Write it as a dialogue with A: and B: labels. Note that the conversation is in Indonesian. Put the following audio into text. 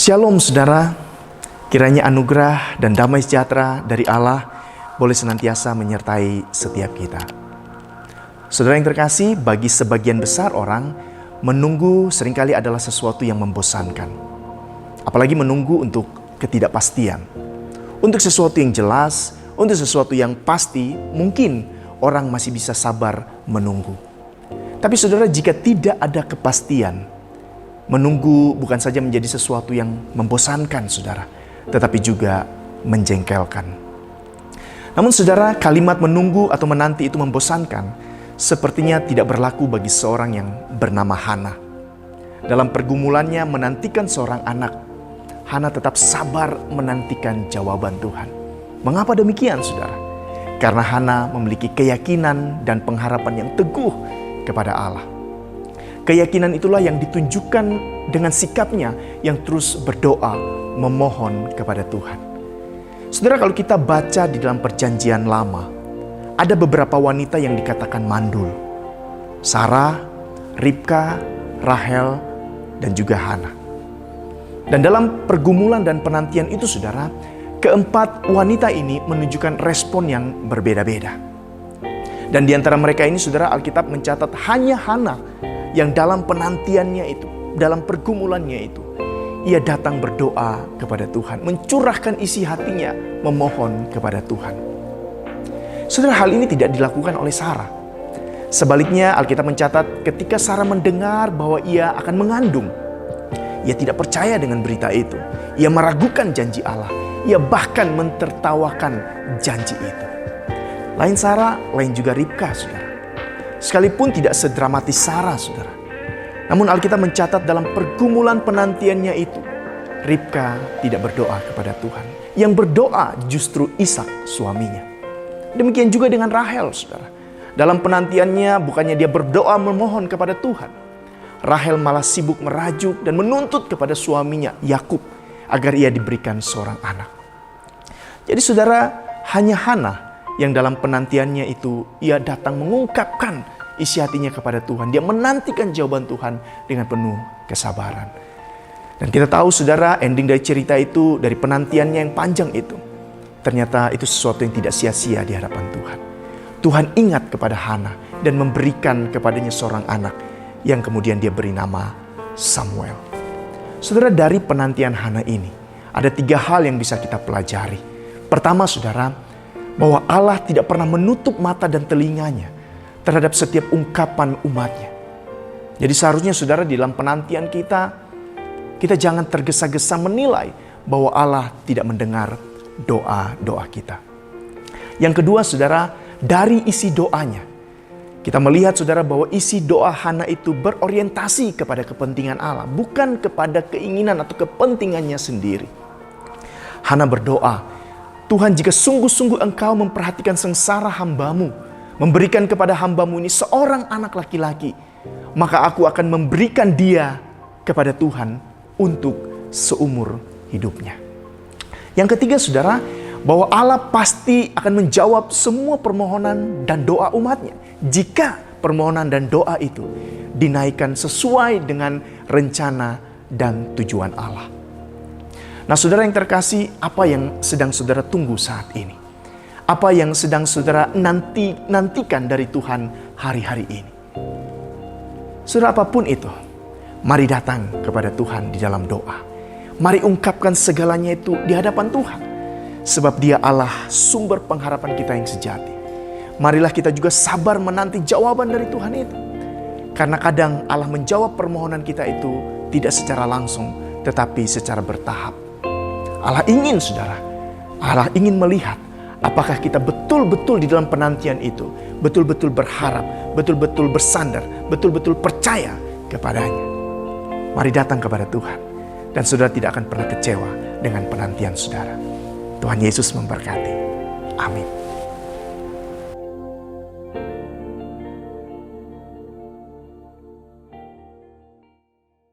A: Shalom saudara, kiranya anugerah dan damai sejahtera dari Allah boleh senantiasa menyertai setiap kita. Saudara yang terkasih, bagi sebagian besar orang, menunggu seringkali adalah sesuatu yang membosankan. Apalagi menunggu untuk ketidakpastian. Untuk sesuatu yang jelas, untuk sesuatu yang pasti, mungkin orang masih bisa sabar menunggu. Tapi saudara, jika tidak ada kepastian, menunggu bukan saja menjadi sesuatu yang membosankan saudara, tetapi juga menjengkelkan. Namun saudara, kalimat menunggu atau menanti itu membosankan sepertinya tidak berlaku bagi seorang yang bernama Hana. Dalam pergumulannya menantikan seorang anak, Hana tetap sabar menantikan jawaban Tuhan. Mengapa demikian saudara? Karena Hana memiliki keyakinan dan pengharapan yang teguh kepada Allah. Keyakinan itulah yang ditunjukkan dengan sikapnya yang terus berdoa, memohon kepada Tuhan. Saudara, kalau kita baca di dalam Perjanjian Lama, ada beberapa wanita yang dikatakan mandul. Sarah, Ribka, Rahel, dan juga Hana. Dan dalam pergumulan dan penantian itu saudara, keempat wanita ini menunjukkan respon yang berbeda-beda. Dan di antara mereka ini saudara, Alkitab mencatat hanya Hana yang dalam penantiannya itu, dalam pergumulannya itu, ia datang berdoa kepada Tuhan, mencurahkan isi hatinya, memohon kepada Tuhan. Saudara, hal ini tidak dilakukan oleh Sarah. Sebaliknya, Alkitab mencatat ketika Sarah mendengar bahwa ia akan mengandung, ia tidak percaya dengan berita itu. Ia meragukan janji Allah. Ia bahkan mentertawakan janji itu. Lain Sarah, lain juga Ribka, saudara. Sekalipun tidak sedramatis Sarah, saudara. Namun Alkitab mencatat dalam pergumulan penantiannya itu, Ribka tidak berdoa kepada Tuhan. Yang berdoa justru Ishak, suaminya. Demikian juga dengan Rahel, saudara. Dalam penantiannya bukannya dia berdoa memohon kepada Tuhan. Rahel malah sibuk merajuk dan menuntut kepada suaminya, Yakub, agar ia diberikan seorang anak. Jadi saudara, hanya Hana yang dalam penantiannya itu ia datang mengungkapkan isi hatinya kepada Tuhan. Dia menantikan jawaban Tuhan dengan penuh kesabaran. Dan kita tahu saudara, ending dari cerita itu, dari penantiannya yang panjang itu, ternyata itu sesuatu yang tidak sia-sia di hadapan Tuhan. Tuhan ingat kepada Hana dan memberikan kepadanya seorang anak yang kemudian dia beri nama Samuel. Saudara, dari penantian Hana ini ada 3 hal yang bisa kita pelajari. Pertama saudara, bahwa Allah tidak pernah menutup mata dan telinganya terhadap setiap ungkapan umatnya. Jadi seharusnya saudara, di dalam penantian kita jangan tergesa-gesa menilai bahwa Allah tidak mendengar doa-doa kita. Yang kedua saudara, dari isi doanya, kita melihat saudara bahwa isi doa Hana itu berorientasi kepada kepentingan Allah, bukan kepada keinginan atau kepentingannya sendiri. Hana berdoa, Tuhan, jika sungguh-sungguh Engkau memperhatikan sengsara hamba-Mu, memberikan kepada hamba-Mu ini seorang anak laki-laki, maka aku akan memberikan dia kepada Tuhan untuk seumur hidupnya. Yang ketiga saudara, bahwa Allah pasti akan menjawab semua permohonan dan doa umatnya, jika permohonan dan doa itu dinaikkan sesuai dengan rencana dan tujuan Allah. Nah saudara yang terkasih, apa yang sedang saudara tunggu saat ini? Apa yang sedang saudara nantikan dari Tuhan hari-hari ini? Saudara, apapun itu, mari datang kepada Tuhan di dalam doa. Mari ungkapkan segalanya itu di hadapan Tuhan. Sebab Dia Allah, sumber pengharapan kita yang sejati. Marilah kita juga sabar menanti jawaban dari Tuhan itu. Karena kadang Allah menjawab permohonan kita itu tidak secara langsung, tetapi secara bertahap. Allah ingin saudara, Allah ingin melihat apakah kita betul-betul di dalam penantian itu, betul-betul berharap, betul-betul bersandar, betul-betul percaya kepadanya. Mari datang kepada Tuhan, dan saudara tidak akan pernah kecewa dengan penantian saudara. Tuhan Yesus memberkati. Amin.